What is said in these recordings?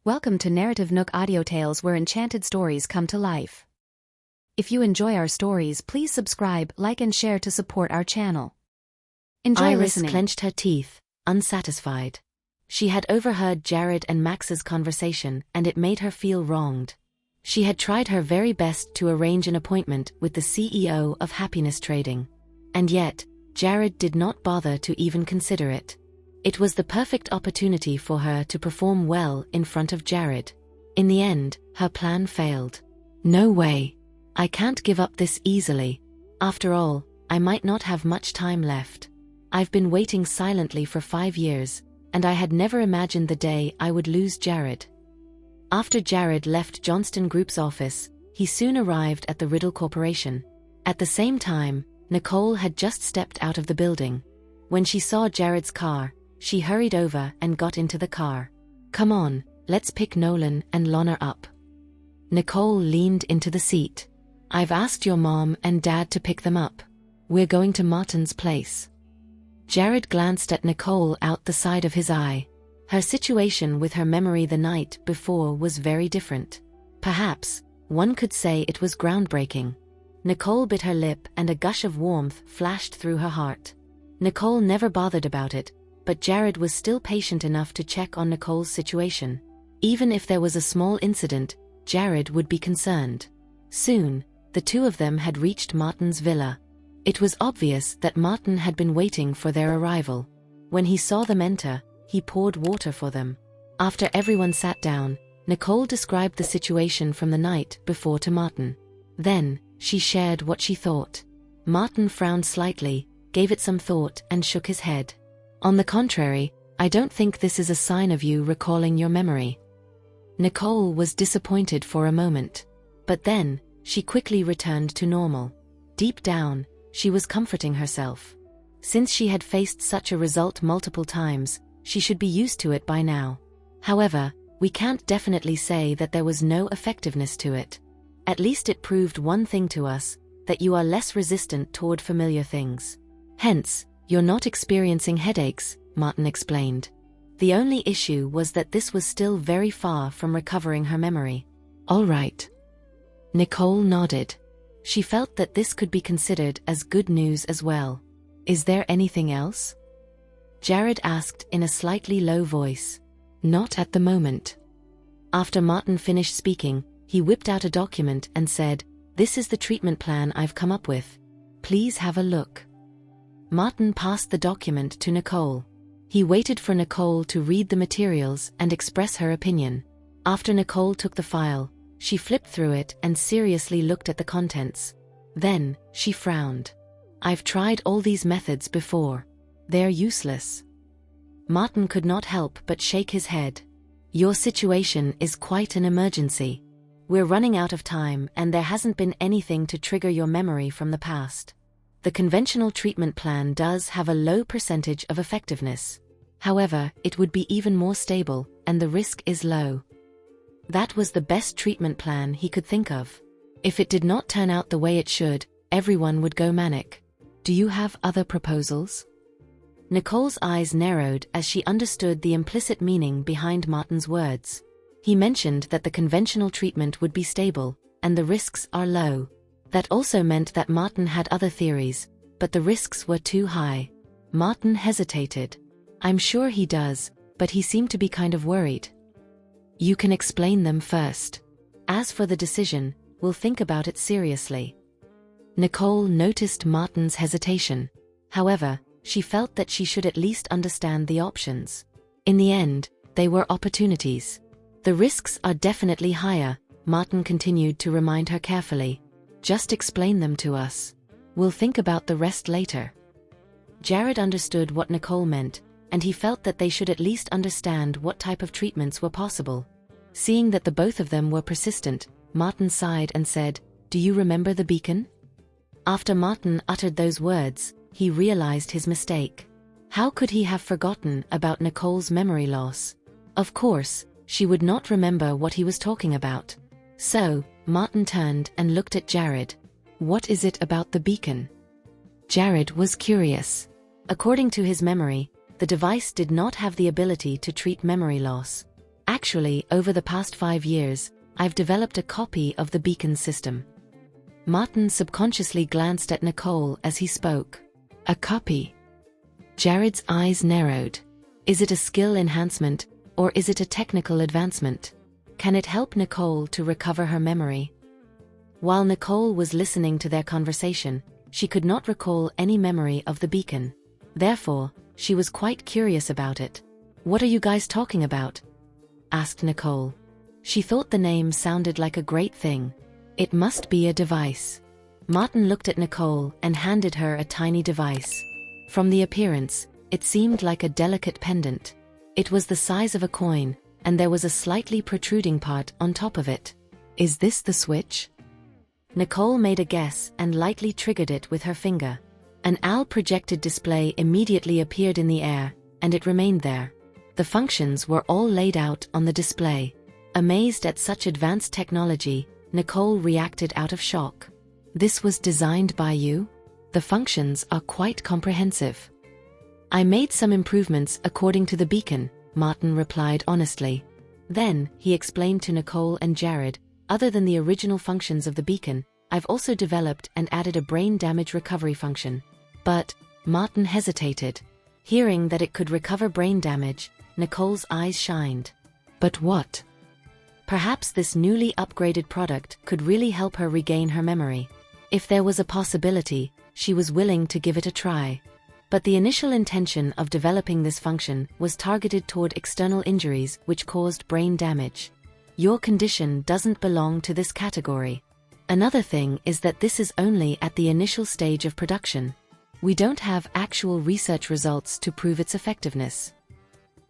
Welcome to NarrativeNook audio tales where enchanted stories come to life. If you enjoy our stories, please subscribe, like and share to support our channel. Enjoy listening. Iris clenched her teeth, unsatisfied. She had overheard Jared and Max's conversation and it made her feel wronged. She had tried her very best to arrange an appointment with the CEO of Happiness Trading. And yet, Jared did not bother to even consider it. It was the perfect opportunity for her to perform well in front of Jared. In the end, her plan failed. No way. I can't give up this easily. After all, I might not have much time left. I've been waiting silently for 5 years, and I had never imagined the day I would lose Jared. After Jared left Johnston Group's office, he soon arrived at the Riddle Corporation. At the same time, Nicole had just stepped out of the building. When she saw Jared's car, she hurried over and got into the car. "Come on, let's pick Nolan and Lana up." Nicole leaned into the seat. "I've asked your mom and dad to pick them up. We're going to Martin's place." Jared glanced at Nicole out the side of his eye. Her situation with her memory the night before was very different. Perhaps, one could say it was groundbreaking. Nicole bit her lip and a gush of warmth flashed through her heart. Nicole never bothered about it, but Jared was still patient enough to check on Nicole's situation. Even if there was a small incident, Jared would be concerned. Soon, the two of them had reached Martin's villa. It was obvious that Martin had been waiting for their arrival. When he saw them enter, he poured water for them. After everyone sat down, Nicole described the situation from the night before to Martin. Then, she shared what she thought. Martin frowned slightly, gave it some thought and shook his head. "On the contrary, I don't think this is a sign of you recalling your memory." Nicole was disappointed for a moment. But then, she quickly returned to normal. Deep down, she was comforting herself. Since she had faced such a result multiple times, she should be used to it by now. However, we can't definitely say that there was no effectiveness to it. At least it proved one thing to us, that you are less resistant toward familiar things. Hence, you're not experiencing headaches, Martin explained. The only issue was that this was still very far from recovering her memory. "All right." Nicole nodded. She felt that this could be considered as good news as well. "Is there anything else?" Jared asked in a slightly low voice. "Not at the moment." After Martin finished speaking, he whipped out a document and said, "This is the treatment plan I've come up with. Please have a look." Martin passed the document to Nicole. He waited for Nicole to read the materials and express her opinion. After Nicole took the file, she flipped through it and seriously looked at the contents. Then, she frowned. "I've tried all these methods before. They're useless." Martin could not help but shake his head. "Your situation is quite an emergency. We're running out of time and there hasn't been anything to trigger your memory from the past. The conventional treatment plan does have a low percentage of effectiveness. However, it would be even more stable, and the risk is low." That was the best treatment plan he could think of. If it did not turn out the way it should, everyone would go manic. "Do you have other proposals?" Nicole's eyes narrowed as she understood the implicit meaning behind Martin's words. He mentioned that the conventional treatment would be stable, and the risks are low. That also meant that Martin had other theories, but the risks were too high. Martin hesitated. "I'm sure he does, but he seemed to be kind of worried." "You can explain them first. As for the decision, we'll think about it seriously." Nicole noticed Martin's hesitation. However, she felt that she should at least understand the options. In the end, they were opportunities. "The risks are definitely higher," Martin continued to remind her carefully. "Just explain them to us. We'll think about the rest later." Jared understood what Nicole meant, and he felt that they should at least understand what type of treatments were possible. Seeing that the both of them were persistent, Martin sighed and said, "Do you remember the beacon?" After Martin uttered those words, he realized his mistake. How could he have forgotten about Nicole's memory loss? Of course, she would not remember what he was talking about. So, Martin turned and looked at Jared. "What is it about the beacon?" Jared was curious. According to his memory, the device did not have the ability to treat memory loss. Actually, over the past 5 years, I've developed a copy of the beacon system. Martin subconsciously glanced at Nicole as he spoke. A copy? Jared's eyes narrowed. Is it a skill enhancement, or is it a technical advancement? Can it help Nicole to recover her memory? While Nicole was listening to their conversation, she could not recall any memory of the beacon. Therefore, she was quite curious about it. What are you guys talking about? Asked Nicole. She thought the name sounded like a great thing. It must be a device. Martin looked at Nicole and handed her a tiny device. From the appearance, it seemed like a delicate pendant. It was the size of a coin, and there was a slightly protruding part on top of it. Is this the switch? Nicole made a guess and lightly triggered it with her finger. An OWL-projected display immediately appeared in the air, and it remained there. The functions were all laid out on the display. Amazed at such advanced technology, Nicole reacted out of shock. This was designed by you? The functions are quite comprehensive. I made some improvements according to the beacon, Martin replied honestly. Then, he explained to Nicole and Jared, other than the original functions of the beacon, I've also developed and added a brain damage recovery function. But, Martin hesitated. Hearing that it could recover brain damage, Nicole's eyes shined. But what? Perhaps this newly upgraded product could really help her regain her memory. If there was a possibility, she was willing to give it a try. But the initial intention of developing this function was targeted toward external injuries which caused brain damage. Your condition doesn't belong to this category. Another thing is that this is only at the initial stage of production. We don't have actual research results to prove its effectiveness.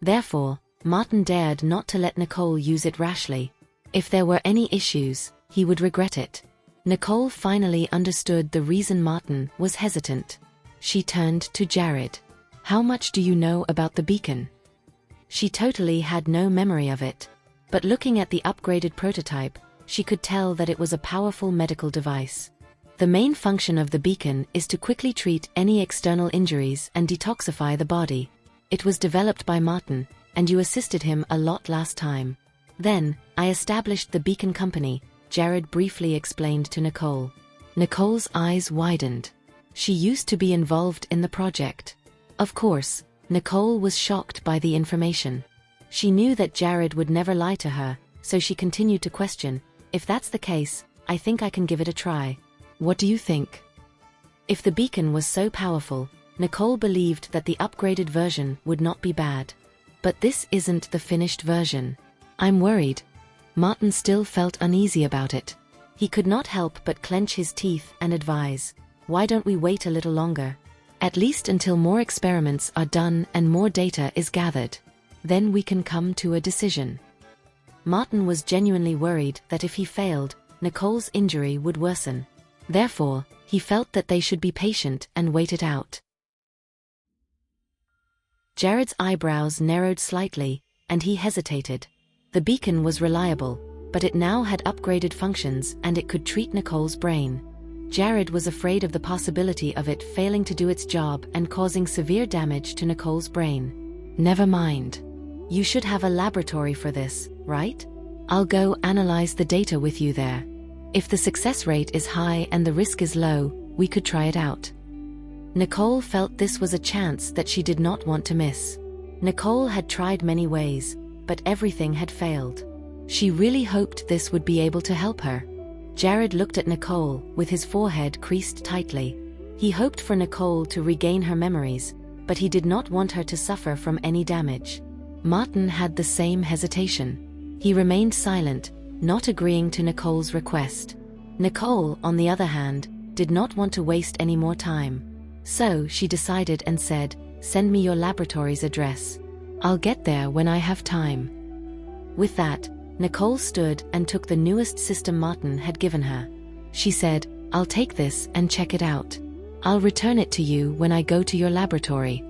Therefore, Martin dared not to let Nicole use it rashly. If there were any issues, he would regret it. Nicole finally understood the reason Martin was hesitant. She turned to Jared. How much do you know about the beacon? She totally had no memory of it. But looking at the upgraded prototype, she could tell that it was a powerful medical device. The main function of the beacon is to quickly treat any external injuries and detoxify the body. It was developed by Martin, and you assisted him a lot last time. Then, I established the beacon company, Jared briefly explained to Nicole. Nicole's eyes widened. She used to be involved in the project. Of course, Nicole was shocked by the information. She knew that Jared would never lie to her, so she continued to question, if that's the case, I think I can give it a try. What do you think? If the beacon was so powerful, Nicole believed that the upgraded version would not be bad. But this isn't the finished version. I'm worried. Martin still felt uneasy about it. He could not help but clench his teeth and advise, why don't we wait a little longer? At least until more experiments are done and more data is gathered. Then we can come to a decision. Martin was genuinely worried that if he failed, Nicole's injury would worsen. Therefore, he felt that they should be patient and wait it out. Jared's eyebrows narrowed slightly, and he hesitated. The beacon was reliable, but it now had upgraded functions and it could treat Nicole's brain. Jared was afraid of the possibility of it failing to do its job and causing severe damage to Nicole's brain. Never mind. You should have a laboratory for this, right? I'll go analyze the data with you there. If the success rate is high and the risk is low, we could try it out. Nicole felt this was a chance that she did not want to miss. Nicole had tried many ways, but everything had failed. She really hoped this would be able to help her. Jared looked at Nicole, with his forehead creased tightly. He hoped for Nicole to regain her memories, but he did not want her to suffer from any damage. Martin had the same hesitation. He remained silent, not agreeing to Nicole's request. Nicole, on the other hand, did not want to waste any more time. So she decided and said, "Send me your laboratory's address. I'll get there when I have time." With that, Nicole stood and took the newest system Martin had given her. She said, "I'll take this and check it out. I'll return it to you when I go to your laboratory."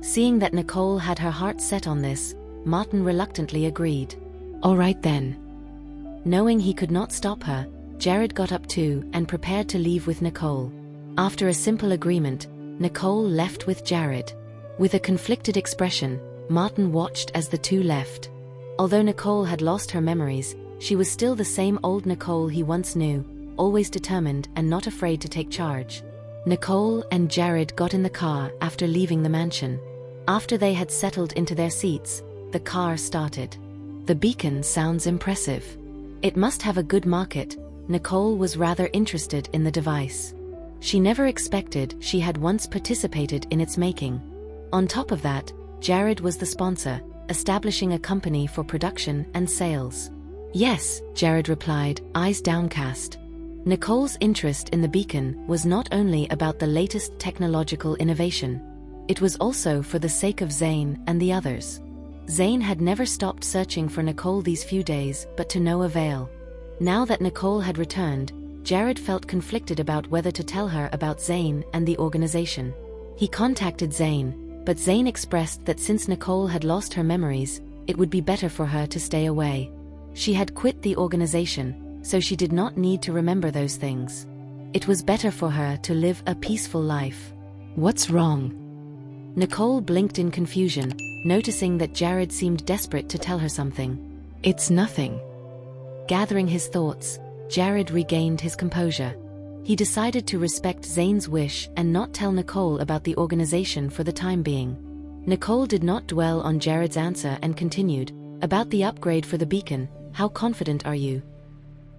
Seeing that Nicole had her heart set on this, Martin reluctantly agreed. "All right then." Knowing he could not stop her, Jared got up too and prepared to leave with Nicole. After a simple agreement, Nicole left with Jared. With a conflicted expression, Martin watched as the two left. Although Nicole had lost her memories, she was still the same old Nicole he once knew, always determined and not afraid to take charge. Nicole and Jared got in the car after leaving the mansion. After they had settled into their seats, the car started. The beacon sounds impressive. It must have a good market. Nicole was rather interested in the device. She never expected she had once participated in its making. On top of that, Jared was the sponsor, establishing a company for production and sales. Yes, Jared replied, eyes downcast. Nicole's interest in the beacon was not only about the latest technological innovation. It was also for the sake of Zane and the others. Zane had never stopped searching for Nicole these few days, but to no avail. Now that Nicole had returned, Jared felt conflicted about whether to tell her about Zane and the organization. He contacted Zane, but Zane expressed that since Nicole had lost her memories, it would be better for her to stay away. She had quit the organization, so she did not need to remember those things. It was better for her to live a peaceful life. What's wrong? Nicole blinked in confusion, noticing that Jared seemed desperate to tell her something. It's nothing. Gathering his thoughts, Jared regained his composure. He decided to respect Zane's wish and not tell Nicole about the organization for the time being. Nicole did not dwell on Jared's answer and continued, about the upgrade for the beacon, how confident are you?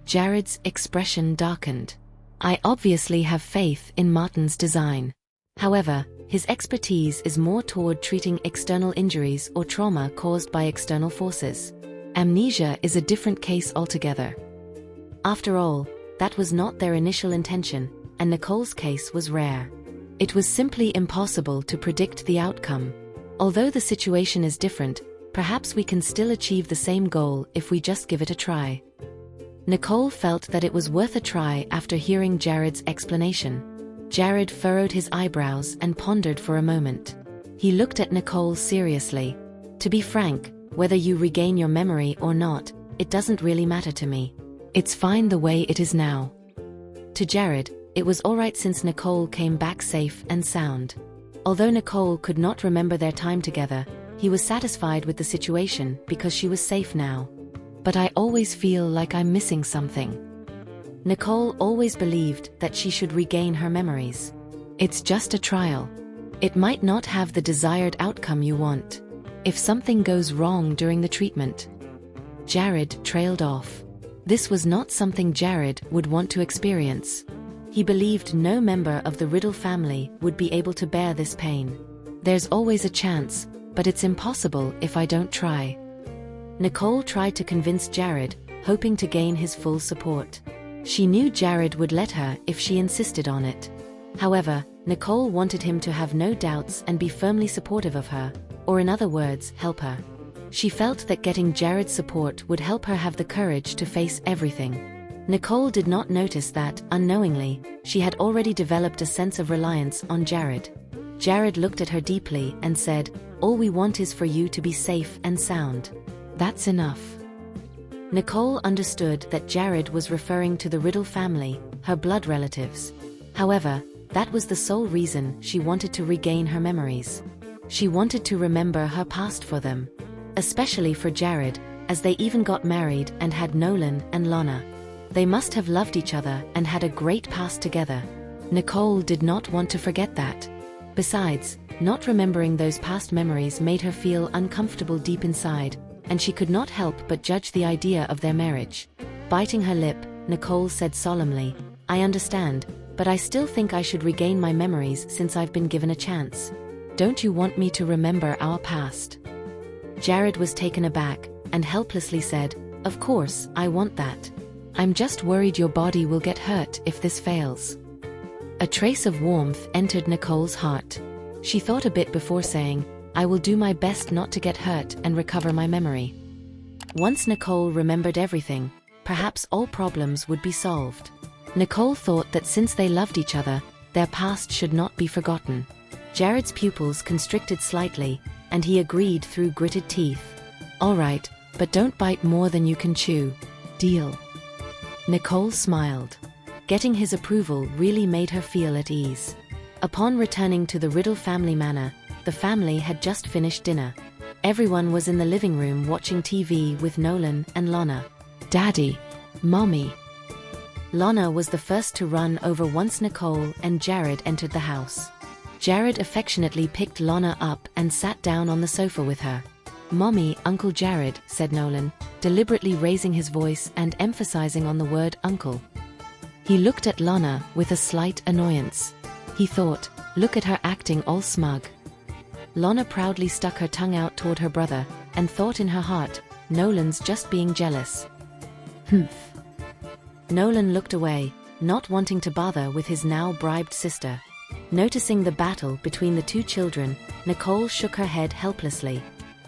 Jared's expression darkened. I obviously have faith in Martin's design. However, his expertise is more toward treating external injuries or trauma caused by external forces. Amnesia is a different case altogether. After all, that was not their initial intention, and Nicole's case was rare. It was simply impossible to predict the outcome. Although the situation is different, perhaps we can still achieve the same goal if we just give it a try. Nicole felt that it was worth a try after hearing Jared's explanation. Jared furrowed his eyebrows and pondered for a moment. He looked at Nicole seriously. To be frank, whether you regain your memory or not, it doesn't really matter to me. It's fine the way it is now. To Jared, it was alright since Nicole came back safe and sound. Although Nicole could not remember their time together, he was satisfied with the situation because she was safe now. But I always feel like I'm missing something. Nicole always believed that she should regain her memories. It's just a trial. It might not have the desired outcome you want. If something goes wrong during the treatment. Jared trailed off. This was not something Jared would want to experience. He believed no member of the Riddle family would be able to bear this pain. There's always a chance, but it's impossible if I don't try. Nicole tried to convince Jared, hoping to gain his full support. She knew Jared would let her if she insisted on it. However, Nicole wanted him to have no doubts and be firmly supportive of her, or in other words, help her. She felt that getting Jared's support would help her have the courage to face everything. Nicole did not notice that, unknowingly, she had already developed a sense of reliance on Jared. Jared looked at her deeply and said, all we want is for you to be safe and sound. That's enough. Nicole understood that Jared was referring to the Riddle family, her blood relatives. However, that was the sole reason she wanted to regain her memories. She wanted to remember her past for them. Especially for Jared, as they even got married and had Nolan and Lana. They must have loved each other and had a great past together. Nicole did not want to forget that. Besides, not remembering those past memories made her feel uncomfortable deep inside, and she could not help but judge the idea of their marriage. Biting her lip, Nicole said solemnly, I understand, but I still think I should regain my memories since I've been given a chance. Don't you want me to remember our past? Jared was taken aback, and helplessly said, of course, I want that. I'm just worried your body will get hurt if this fails. A trace of warmth entered Nicole's heart. She thought a bit before saying, I will do my best not to get hurt and recover my memory. Once Nicole remembered everything, perhaps all problems would be solved. Nicole thought that since they loved each other, their past should not be forgotten. Jared's pupils constricted slightly, and he agreed through gritted teeth. All right, but don't bite more than you can chew. Deal. Nicole smiled. Getting his approval really made her feel at ease. Upon returning to the Riddle family manor, the family had just finished dinner. Everyone was in the living room watching TV with Nolan and Lana. Daddy, Mommy. Lana was the first to run over once Nicole and Jared entered the house. Jared affectionately picked Lana up and sat down on the sofa with her. "Mommy, Uncle Jared," said Nolan, deliberately raising his voice and emphasizing on the word uncle. He looked at Lana with a slight annoyance. He thought, look at her acting all smug. Lana proudly stuck her tongue out toward her brother, and thought in her heart, Nolan's just being jealous. Humph. Nolan looked away, not wanting to bother with his now bribed sister. Noticing the battle between the two children, Nicole shook her head helplessly.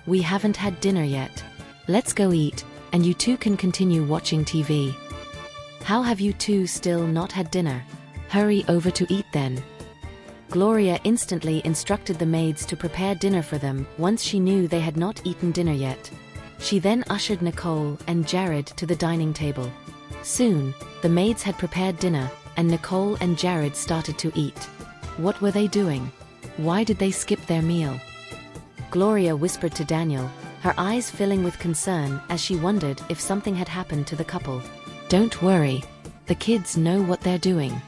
"We haven't had dinner yet. Let's go eat, and you two can continue watching TV." "How have you two still not had dinner? Hurry over to eat then." Gloria instantly instructed the maids to prepare dinner for them once she knew they had not eaten dinner yet. She then ushered Nicole and Jared to the dining table. Soon, the maids had prepared dinner, and Nicole and Jared started to eat. What were they doing? Why did they skip their meal? Gloria whispered to Daniel, her eyes filling with concern as she wondered if something had happened to the couple. "Don't worry. The kids know what they're doing."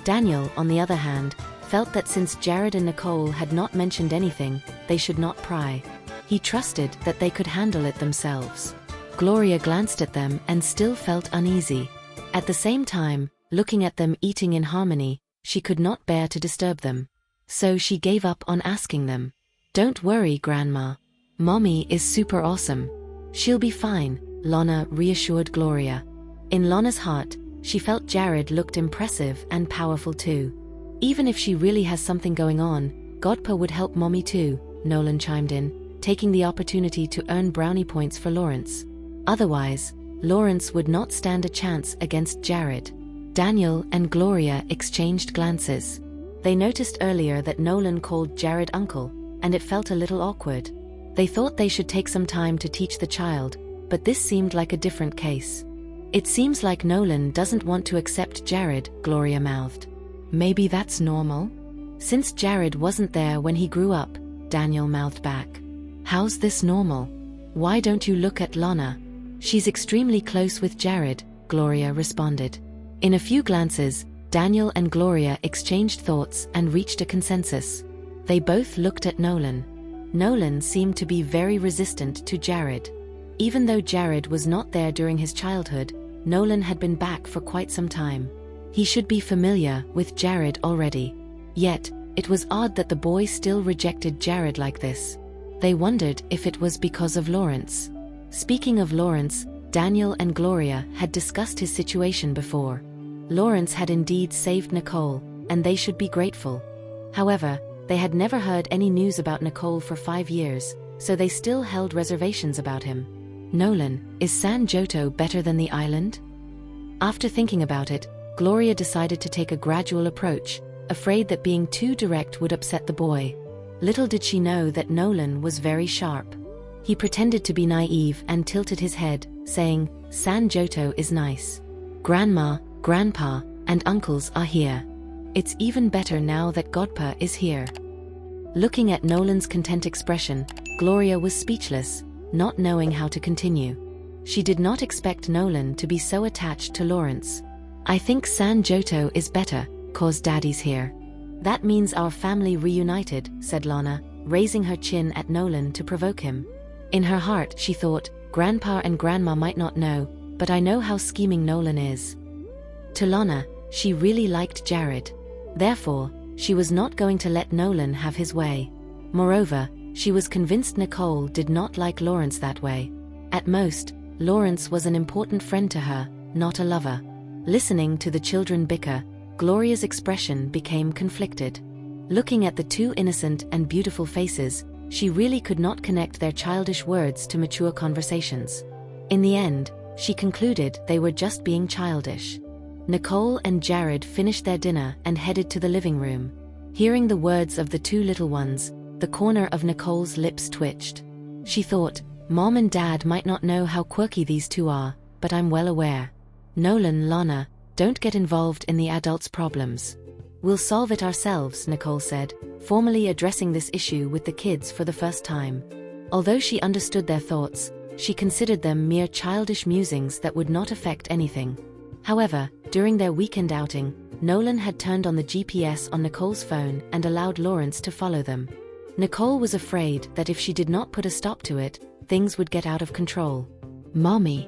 Daniel, on the other hand, felt that since Jared and Nicole had not mentioned anything, they should not pry. He trusted that they could handle it themselves. Gloria glanced at them and still felt uneasy. At the same time, looking at them eating in harmony, she could not bear to disturb them. So she gave up on asking them. "Don't worry, Grandma. Mommy is super awesome. She'll be fine," Lana reassured Gloria. In Lana's heart, she felt Jared looked impressive and powerful too. "Even if she really has something going on, Godpa would help Mommy too," Nolan chimed in, taking the opportunity to earn brownie points for Lawrence. Otherwise, Lawrence would not stand a chance against Jared. Daniel and Gloria exchanged glances. They noticed earlier that Nolan called Jared uncle, and it felt a little awkward. They thought they should take some time to teach the child, but this seemed like a different case. "It seems like Nolan doesn't want to accept Jared," Gloria mouthed. "Maybe that's normal?" "Since Jared wasn't there when he grew up," Daniel mouthed back. "How's this normal?" "Why don't you look at Lana? She's extremely close with Jared," Gloria responded. In a few glances, Daniel and Gloria exchanged thoughts and reached a consensus. They both looked at Nolan. Nolan seemed to be very resistant to Jared. Even though Jared was not there during his childhood, Nolan had been back for quite some time. He should be familiar with Jared already. Yet, it was odd that the boy still rejected Jared like this. They wondered if it was because of Lawrence. Speaking of Lawrence, Daniel and Gloria had discussed his situation before. Lawrence had indeed saved Nicole, and they should be grateful. However, they had never heard any news about Nicole for 5 years, so they still held reservations about him. "Nolan, is San Joto better than the island?" After thinking about it, Gloria decided to take a gradual approach, afraid that being too direct would upset the boy. Little did she know that Nolan was very sharp. He pretended to be naive and tilted his head, saying, "San Joto is nice. Grandma, Grandpa, and uncles are here. It's even better now that Godpa is here." Looking at Nolan's content expression, Gloria was speechless, not knowing how to continue. She did not expect Nolan to be so attached to Lawrence. "I think San Joto is better, 'cause Daddy's here." "That means our family reunited," said Lana, raising her chin at Nolan to provoke him. In her heart she thought, Grandpa and Grandma might not know, but I know how scheming Nolan is. To Lana, she really liked Jared. Therefore, she was not going to let Nolan have his way. Moreover, she was convinced Nicole did not like Lawrence that way. At most, Lawrence was an important friend to her, not a lover. Listening to the children bicker, Gloria's expression became conflicted. Looking at the two innocent and beautiful faces, she really could not connect their childish words to mature conversations. In the end, she concluded they were just being childish. Nicole and Jared finished their dinner and headed to the living room. Hearing the words of the two little ones, the corner of Nicole's lips twitched. She thought, Mom and Dad might not know how quirky these two are, but I'm well aware. Nolan, Lana, don't get involved in the adults' problems. We'll solve it ourselves, Nicole said, formally addressing this issue with the kids for the first time. Although she understood their thoughts, she considered them mere childish musings that would not affect anything. However, during their weekend outing, Nolan had turned on the GPS on Nicole's phone and allowed Lawrence to follow them. Nicole was afraid that if she did not put a stop to it, things would get out of control. "Mommy."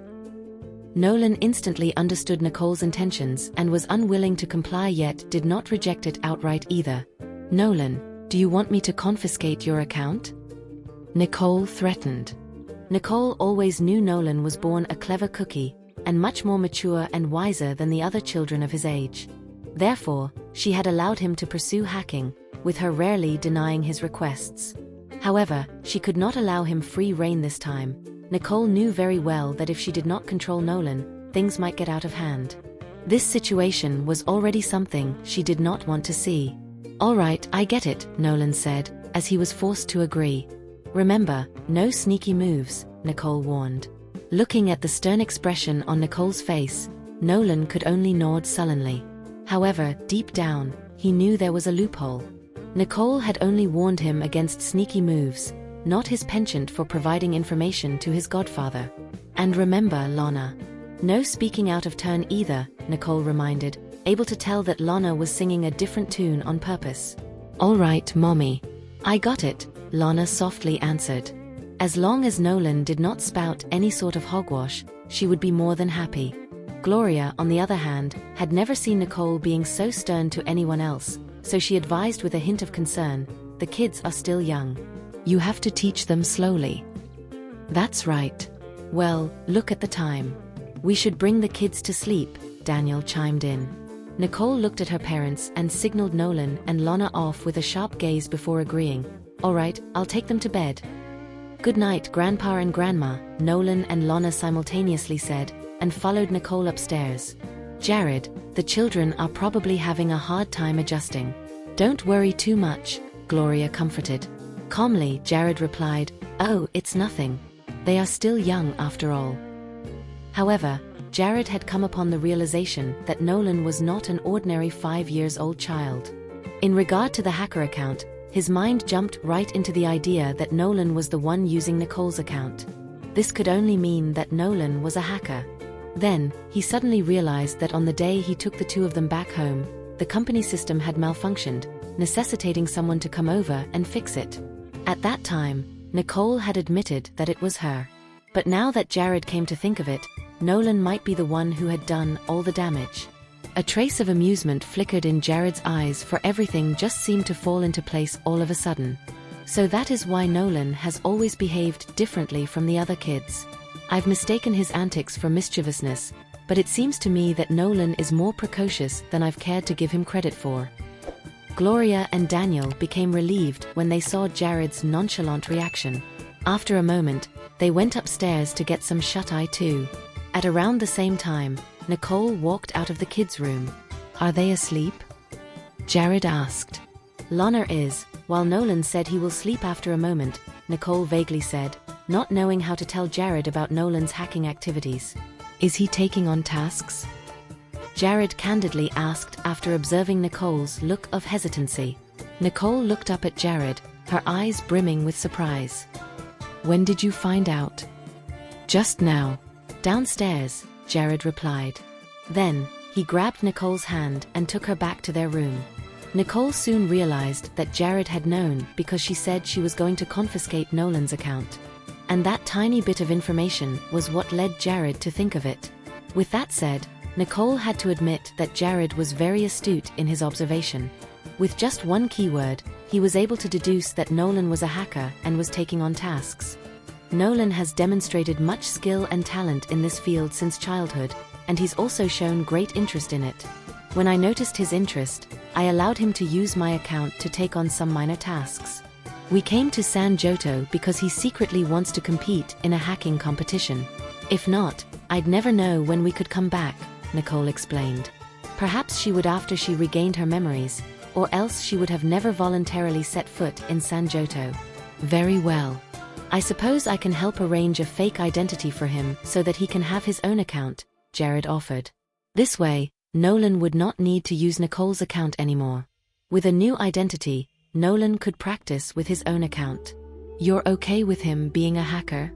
Nolan instantly understood Nicole's intentions and was unwilling to comply, yet did not reject it outright either. "Nolan, do you want me to confiscate your account?" Nicole threatened. Nicole always knew Nolan was born a clever cookie, and much more mature and wiser than the other children of his age. Therefore, she had allowed him to pursue hacking, with her rarely denying his requests. However, she could not allow him free rein this time. Nicole knew very well that if she did not control Nolan, things might get out of hand. This situation was already something she did not want to see. "All right, I get it," Nolan said, as he was forced to agree. "Remember, no sneaky moves," Nicole warned. Looking at the stern expression on Nicole's face, Nolan could only nod sullenly. However, deep down, he knew there was a loophole. Nicole had only warned him against sneaky moves, not his penchant for providing information to his godfather. "And remember, Lana. No speaking out of turn either," Nicole reminded, able to tell that Lana was singing a different tune on purpose. "All right, Mommy. I got it," Lana softly answered. As long as Nolan did not spout any sort of hogwash, she would be more than happy. Gloria, on the other hand, had never seen Nicole being so stern to anyone else, so she advised with a hint of concern, "The kids are still young. You have to teach them slowly." "That's right. Well, look at the time. We should bring the kids to sleep," Daniel chimed in. Nicole looked at her parents and signaled Nolan and Lana off with a sharp gaze before agreeing. "All right, I'll take them to bed." "Good night, Grandpa and Grandma," Nolan and Lana simultaneously said, and followed Nicole upstairs. "Jared, the children are probably having a hard time adjusting. Don't worry too much," Gloria comforted. Calmly, Jared replied, "Oh, it's nothing. They are still young after all." However, Jared had come upon the realization that Nolan was not an ordinary 5-year-old child. In regard to the hacker account, his mind jumped right into the idea that Nolan was the one using Nicole's account. This could only mean that Nolan was a hacker. Then, he suddenly realized that on the day he took the two of them back home, the company system had malfunctioned, necessitating someone to come over and fix it. At that time, Nicole had admitted that it was her. But now that Jared came to think of it, Nolan might be the one who had done all the damage. A trace of amusement flickered in Jared's eyes, for everything just seemed to fall into place all of a sudden. "So that is why Nolan has always behaved differently from the other kids. I've mistaken his antics for mischievousness, but it seems to me that Nolan is more precocious than I've cared to give him credit for." Gloria and Daniel became relieved when they saw Jared's nonchalant reaction. After a moment, they went upstairs to get some shut-eye too. At around the same time, Nicole walked out of the kids' room. "Are they asleep?" Jared asked. "Lana is, while Nolan said he will sleep after a moment," Nicole vaguely said, not knowing how to tell Jared about Nolan's hacking activities. "Is he taking on tasks?" Jared candidly asked after observing Nicole's look of hesitancy. Nicole looked up at Jared, her eyes brimming with surprise. "When did you find out?" "Just now. Downstairs," Jared replied. Then, he grabbed Nicole's hand and took her back to their room. Nicole soon realized that Jared had known because she said she was going to confiscate Nolan's account. And that tiny bit of information was what led Jared to think of it. With that said, Nicole had to admit that Jared was very astute in his observation. With just one keyword, he was able to deduce that Nolan was a hacker and was taking on tasks. Nolan has demonstrated much skill and talent in this field since childhood, and he's also shown great interest in it. When I noticed his interest, I allowed him to use my account to take on some minor tasks. We came to San Joto because he secretly wants to compete in a hacking competition. If not, I'd never know when we could come back, Nicole explained. Perhaps she would after she regained her memories, or else she would have never voluntarily set foot in San Joto. Very well. I suppose I can help arrange a fake identity for him so that he can have his own account, Jared offered. This way, Nolan would not need to use Nicole's account anymore. With a new identity, Nolan could practice with his own account. You're okay with him being a hacker?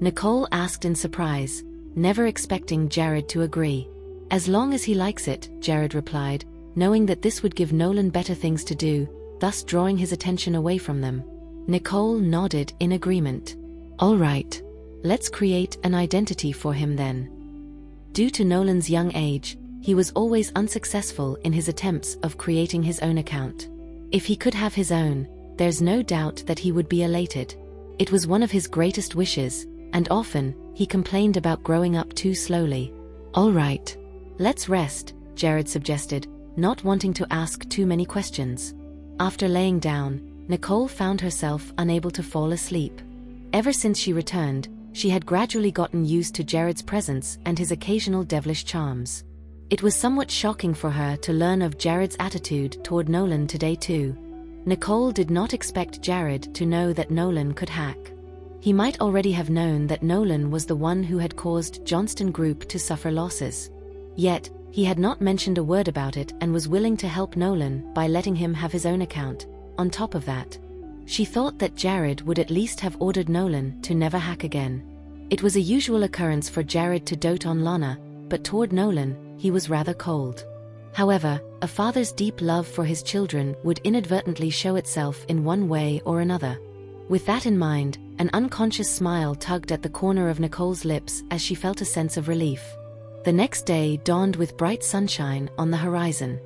Nicole asked in surprise, never expecting Jared to agree. As long as he likes it, Jared replied, knowing that this would give Nolan better things to do, thus drawing his attention away from them. Nicole nodded in agreement. All right. Let's create an identity for him then. Due to Nolan's young age, he was always unsuccessful in his attempts of creating his own account. If he could have his own, there's no doubt that he would be elated. It was one of his greatest wishes, and often, he complained about growing up too slowly. All right. Let's rest, Jared suggested, not wanting to ask too many questions. After laying down, Nicole found herself unable to fall asleep. Ever since she returned, she had gradually gotten used to Jared's presence and his occasional devilish charms. It was somewhat shocking for her to learn of Jared's attitude toward Nolan today too. Nicole did not expect Jared to know that Nolan could hack. He might already have known that Nolan was the one who had caused Johnston Group to suffer losses. Yet, he had not mentioned a word about it and was willing to help Nolan by letting him have his own account. On top of that, she thought that Jared would at least have ordered Nolan to never hack again. It was a usual occurrence for Jared to dote on Lana, but toward Nolan, he was rather cold. However, a father's deep love for his children would inadvertently show itself in one way or another. With that in mind, an unconscious smile tugged at the corner of Nicole's lips as she felt a sense of relief. The next day dawned with bright sunshine on the horizon.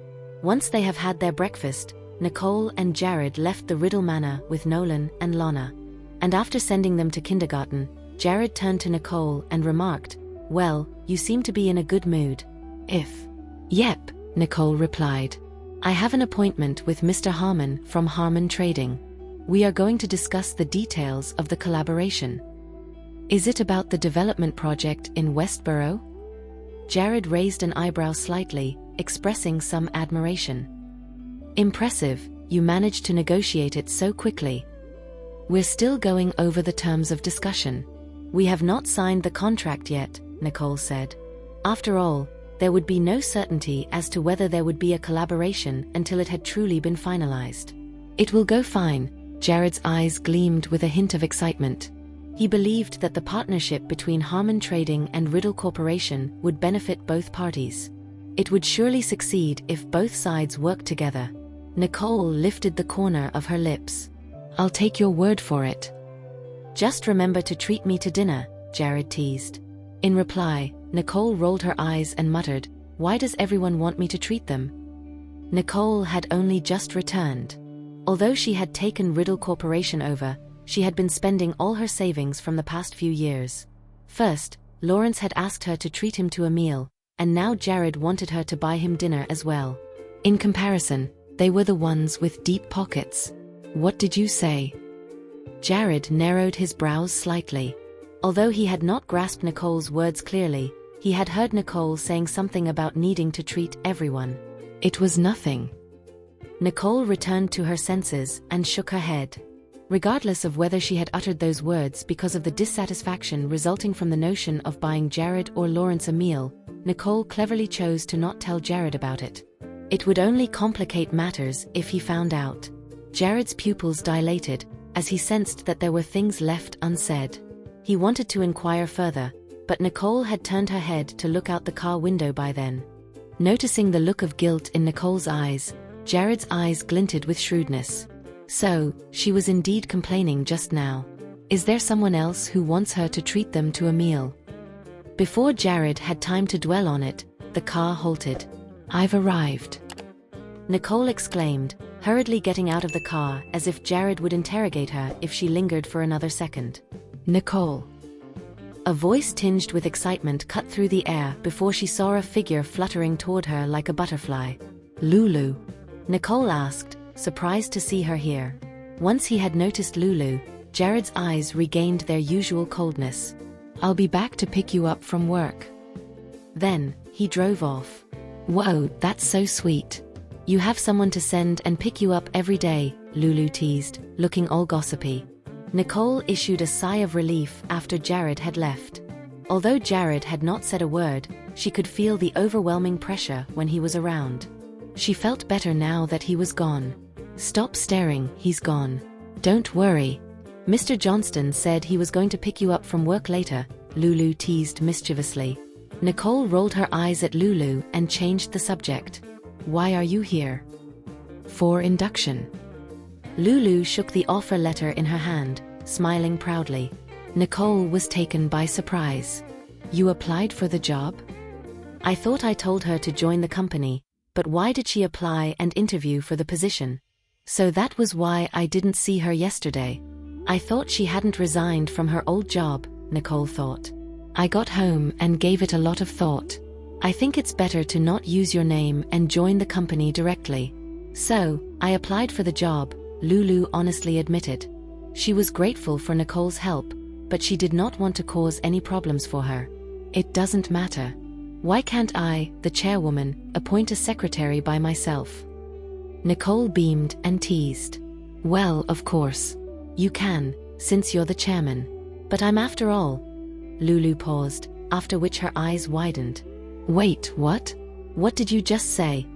Once they have had their breakfast, Nicole and Jared left the Riddle Manor with Nolan and Lana. And after sending them to kindergarten, Jared turned to Nicole and remarked, "Well, you seem to be in a good mood." Yep, Nicole replied. "I have an appointment with Mr. Harmon from Harmon Trading. We are going to discuss the details of the collaboration." "Is it about the development project in Westboro?" Jared raised an eyebrow slightly, expressing some admiration. "Impressive, you managed to negotiate it so quickly." "We're still going over the terms of discussion. We have not signed the contract yet," Nicole said. After all, there would be no certainty as to whether there would be a collaboration until it had truly been finalized. "It will go fine," Jared's eyes gleamed with a hint of excitement. He believed that the partnership between Harmon Trading and Riddle Corporation would benefit both parties. It would surely succeed if both sides worked together. Nicole lifted the corner of her lips. "I'll take your word for it." "Just remember to treat me to dinner," Jared teased. In reply, Nicole rolled her eyes and muttered, "Why does everyone want me to treat them?" Nicole had only just returned. Although she had taken Riddle Corporation over, she had been spending all her savings from the past few years. First, Lawrence had asked her to treat him to a meal, and now Jared wanted her to buy him dinner as well. In comparison, they were the ones with deep pockets. "What did you say?" Jared narrowed his brows slightly. Although he had not grasped Nicole's words clearly, he had heard Nicole saying something about needing to treat everyone. "It was nothing." Nicole returned to her senses and shook her head. Regardless of whether she had uttered those words because of the dissatisfaction resulting from the notion of buying Jared or Lawrence a meal, Nicole cleverly chose to not tell Jared about it. It would only complicate matters if he found out. Jared's pupils dilated, as he sensed that there were things left unsaid. He wanted to inquire further, but Nicole had turned her head to look out the car window by then. Noticing the look of guilt in Nicole's eyes, Jared's eyes glinted with shrewdness. So, she was indeed complaining just now. Is there someone else who wants her to treat them to a meal? Before Jared had time to dwell on it, the car halted. "I've arrived," Nicole exclaimed, hurriedly getting out of the car as if Jared would interrogate her if she lingered for another second. "Nicole." A voice tinged with excitement cut through the air before she saw a figure fluttering toward her like a butterfly. "Lulu?" Nicole asked, surprised to see her here. Once he had noticed Lulu, Jared's eyes regained their usual coldness. "I'll be back to pick you up from work." Then, he drove off. "Whoa, that's so sweet. You have someone to send and pick you up every day," Lulu teased, looking all gossipy. Nicole issued a sigh of relief after Jared had left. Although Jared had not said a word, she could feel the overwhelming pressure when he was around. She felt better now that he was gone. "Stop staring, he's gone. Don't worry." Mr. Johnston said he was going to pick you up from work later, Lulu teased mischievously. Nicole rolled her eyes at Lulu and changed the subject. Why are you here? For induction. Lulu shook the offer letter in her hand, smiling proudly. Nicole was taken by surprise. You applied for the job? I thought I told her to join the company, but why did she apply and interview for the position? So that was why I didn't see her yesterday. I thought she hadn't resigned from her old job, Nicole thought. I got home and gave it a lot of thought. I think it's better to not use your name and join the company directly. So, I applied for the job, Lulu honestly admitted. She was grateful for Nicole's help, but she did not want to cause any problems for her. It doesn't matter. Why can't I, the chairwoman, appoint a secretary by myself? Nicole beamed and teased. Well, of course. You can, since you're the chairman. But I'm after all. Lulu paused, after which her eyes widened. Wait, what? What did you just say?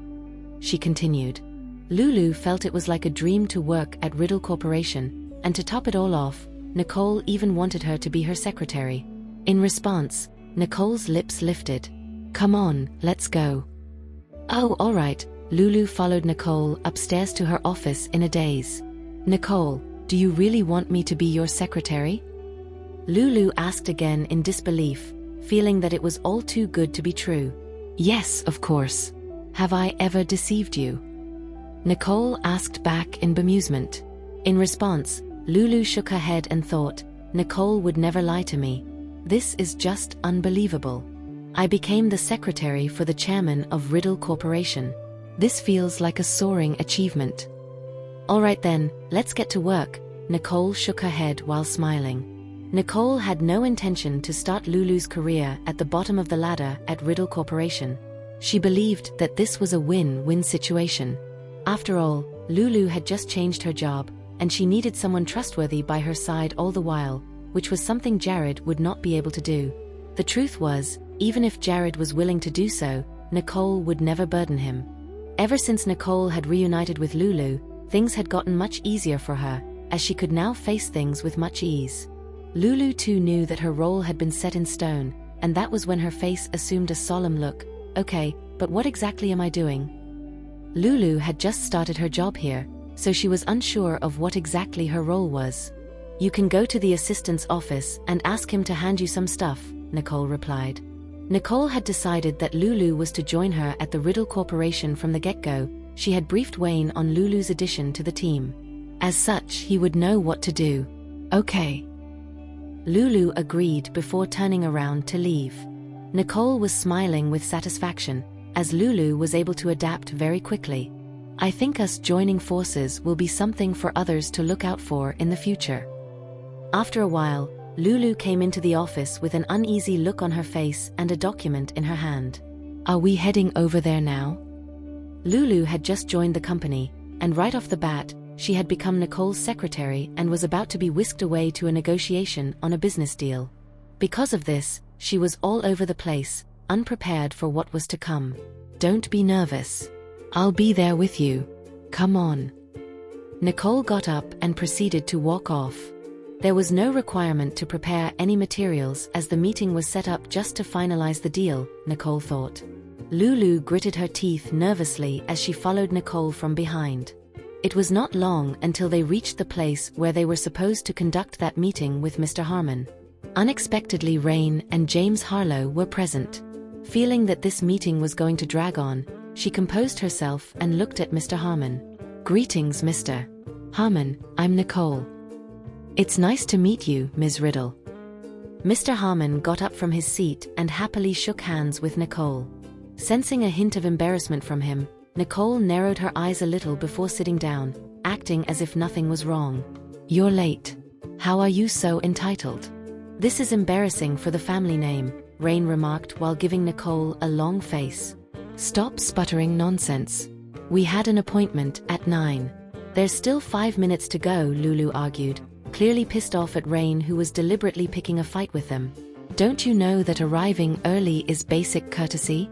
She continued. Lulu felt it was like a dream to work at Riddle Corporation, and to top it all off, Nicole even wanted her to be her secretary. In response, Nicole's lips lifted. Come on, let's go. Oh, all right. Lulu followed Nicole upstairs to her office in a daze. Nicole, do you really want me to be your secretary? Lulu asked again in disbelief, feeling that it was all too good to be true. Yes, of course. Have I ever deceived you? Nicole asked back in bemusement. In response, Lulu shook her head and thought, Nicole would never lie to me. This is just unbelievable. I became the secretary for the chairman of Riddle Corporation. This feels like a soaring achievement. All right then, let's get to work. Nicole shook her head while smiling. Nicole had no intention to start Lulu's career at the bottom of the ladder at Riddle Corporation. She believed that this was a win-win situation. After all, Lulu had just changed her job, and she needed someone trustworthy by her side all the while, which was something Jared would not be able to do. The truth was, even if Jared was willing to do so, Nicole would never burden him. Ever since Nicole had reunited with Lulu, things had gotten much easier for her, as she could now face things with much ease. Lulu too knew that her role had been set in stone, and that was when her face assumed a solemn look. Okay, but what exactly am I doing? Lulu had just started her job here, so she was unsure of what exactly her role was. You can go to the assistant's office and ask him to hand you some stuff, Nicole replied. Nicole had decided that Lulu was to join her at the Riddle Corporation from the get-go. She had briefed Wayne on Lulu's addition to the team. As such, he would know what to do. Okay. Lulu agreed before turning around to leave. Nicole was smiling with satisfaction, as Lulu was able to adapt very quickly. I think us joining forces will be something for others to look out for in the future. After a while, Lulu came into the office with an uneasy look on her face and a document in her hand. Are we heading over there now? Lulu had just joined the company, and right off the bat, she had become Nicole's secretary and was about to be whisked away to a negotiation on a business deal. Because of this, she was all over the place, unprepared for what was to come. Don't be nervous. I'll be there with you. Come on. Nicole got up and proceeded to walk off. There was no requirement to prepare any materials as the meeting was set up just to finalize the deal, Nicole thought. Lulu gritted her teeth nervously as she followed Nicole from behind. It was not long until they reached the place where they were supposed to conduct that meeting with Mr. Harmon. Unexpectedly, Rain and James Harlow were present. Feeling that this meeting was going to drag on, she composed herself and looked at Mr. Harmon. Greetings, Mr. Harmon, I'm Nicole. It's nice to meet you, Ms. Riddle. Mr. Harmon got up from his seat and happily shook hands with Nicole. Sensing a hint of embarrassment from him, Nicole narrowed her eyes a little before sitting down, acting as if nothing was wrong. You're late. How are you so entitled? This is embarrassing for the family name, Rain remarked while giving Nicole a long face. Stop sputtering nonsense. We had an appointment at 9. There's still 5 minutes to go, Lulu argued, clearly pissed off at Rain, who was deliberately picking a fight with them. Don't you know that arriving early is basic courtesy?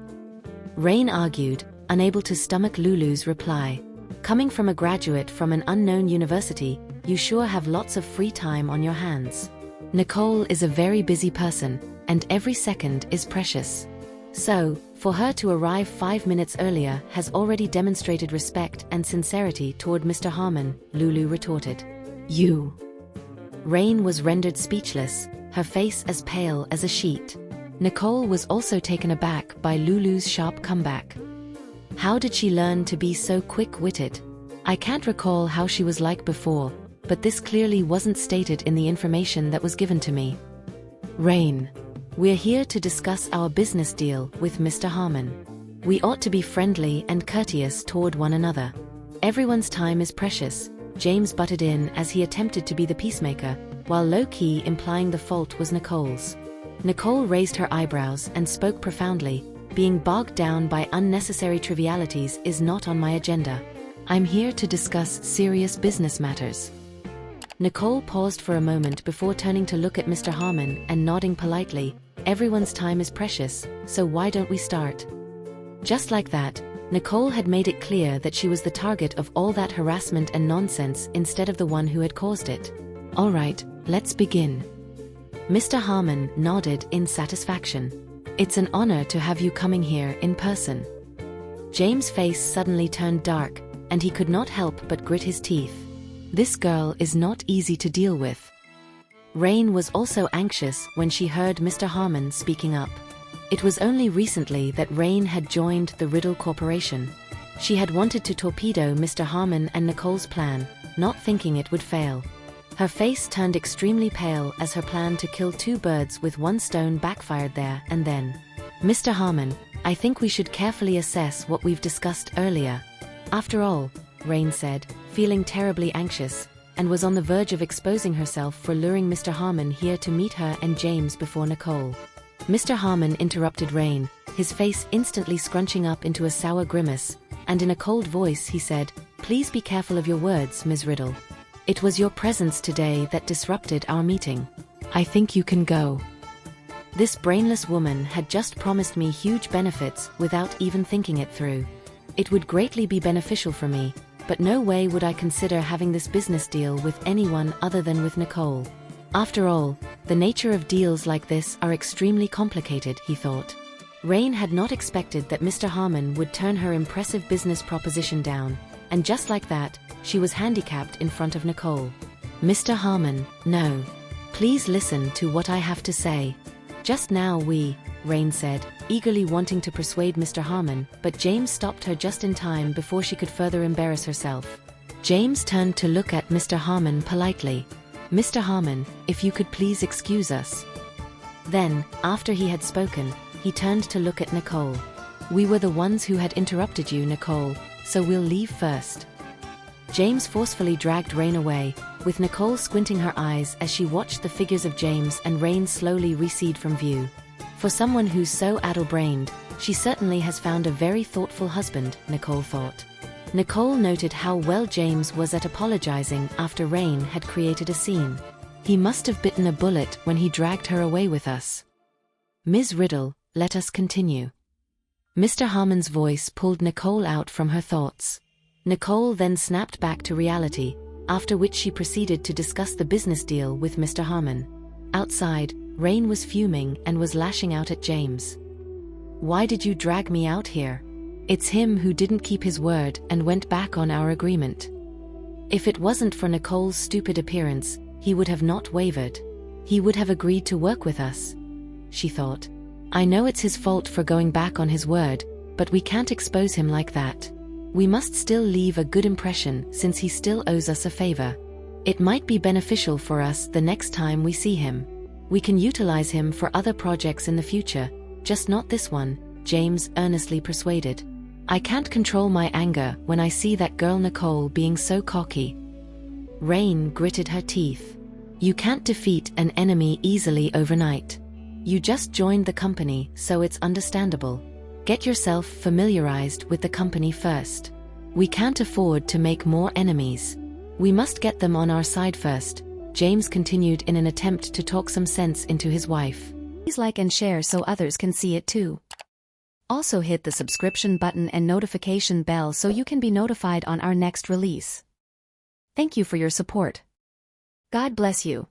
Rain argued, unable to stomach Lulu's reply. Coming from a graduate from an unknown university, you sure have lots of free time on your hands. Nicole is a very busy person, and every second is precious. So, for her to arrive 5 minutes earlier has already demonstrated respect and sincerity toward Mr. Harmon, Lulu retorted. You. Rain was rendered speechless, her face as pale as a sheet. Nicole was also taken aback by Lulu's sharp comeback. How did she learn to be so quick-witted? I can't recall how she was like before, but this clearly wasn't stated in the information that was given to me. Rain. We're here to discuss our business deal with Mr. Harmon. We ought to be friendly and courteous toward one another. Everyone's time is precious, James butted in as he attempted to be the peacemaker, while low-key implying the fault was Nicole's. Nicole raised her eyebrows and spoke profoundly. Being bogged down by unnecessary trivialities is not on my agenda. I'm here to discuss serious business matters. Nicole paused for a moment before turning to look at Mr. Harmon and nodding politely. Everyone's time is precious, so why don't we start? Just like that, Nicole had made it clear that she was the target of all that harassment and nonsense instead of the one who had caused it. All right, let's begin. Mr. Harmon nodded in satisfaction. It's an honor to have you coming here in person. James' face suddenly turned dark, and he could not help but grit his teeth. This girl is not easy to deal with. Rain was also anxious when she heard Mr. Harmon speaking up. It was only recently that Rain had joined the Riddle Corporation. She had wanted to torpedo Mr. Harmon and Nicole's plan, not thinking it would fail. Her face turned extremely pale as her plan to kill 2 birds with 1 stone backfired there and then. Mr. Harmon, I think we should carefully assess what we've discussed earlier. After all, Rain said, feeling terribly anxious, and was on the verge of exposing herself for luring Mr. Harmon here to meet her and James before Nicole. Mr. Harmon interrupted Rain, his face instantly scrunching up into a sour grimace, and in a cold voice he said, Please be careful of your words, Ms. Riddle. It was your presence today that disrupted our meeting. I think you can go. This brainless woman had just promised me huge benefits without even thinking it through. It would greatly be beneficial for me, but no way would I consider having this business deal with anyone other than with Nicole. After all, the nature of deals like this are extremely complicated, he thought. Rain had not expected that Mr. Harmon would turn her impressive business proposition down, and just like that, she was handicapped in front of Nicole. Mr. Harmon, no. Please listen to what I have to say. Just now Rain said, eagerly wanting to persuade Mr. Harmon, but James stopped her just in time before she could further embarrass herself. James turned to look at Mr. Harmon politely. Mr. Harmon, if you could please excuse us. Then, after he had spoken, he turned to look at Nicole. We were the ones who had interrupted you, Nicole, so we'll leave first. James forcefully dragged Rain away, with Nicole squinting her eyes as she watched the figures of James and Rain slowly recede from view. For someone who's so addle-brained, she certainly has found a very thoughtful husband, Nicole thought. Nicole noted how well James was at apologizing after Rain had created a scene. He must have bitten a bullet when he dragged her away with us. Ms. Riddle, let us continue. Mr. Harmon's voice pulled Nicole out from her thoughts. Nicole then snapped back to reality, after which she proceeded to discuss the business deal with Mr. Harmon. Outside, Rain was fuming and was lashing out at James. Why did you drag me out here? It's him who didn't keep his word and went back on our agreement. If it wasn't for Nicole's stupid appearance, he would have not wavered. He would have agreed to work with us, she thought. I know it's his fault for going back on his word, but we can't expose him like that. We must still leave a good impression since he still owes us a favor. It might be beneficial for us the next time we see him. We can utilize him for other projects in the future, just not this one, James earnestly persuaded. I can't control my anger when I see that girl Nicole being so cocky. Rain gritted her teeth. You can't defeat an enemy easily overnight. You just joined the company, so it's understandable. Get yourself familiarized with the company first. We can't afford to make more enemies. We must get them on our side first, James continued in an attempt to talk some sense into his wife. Please like and share so others can see it too. Also hit the subscription button and notification bell so you can be notified on our next release. Thank you for your support. God bless you.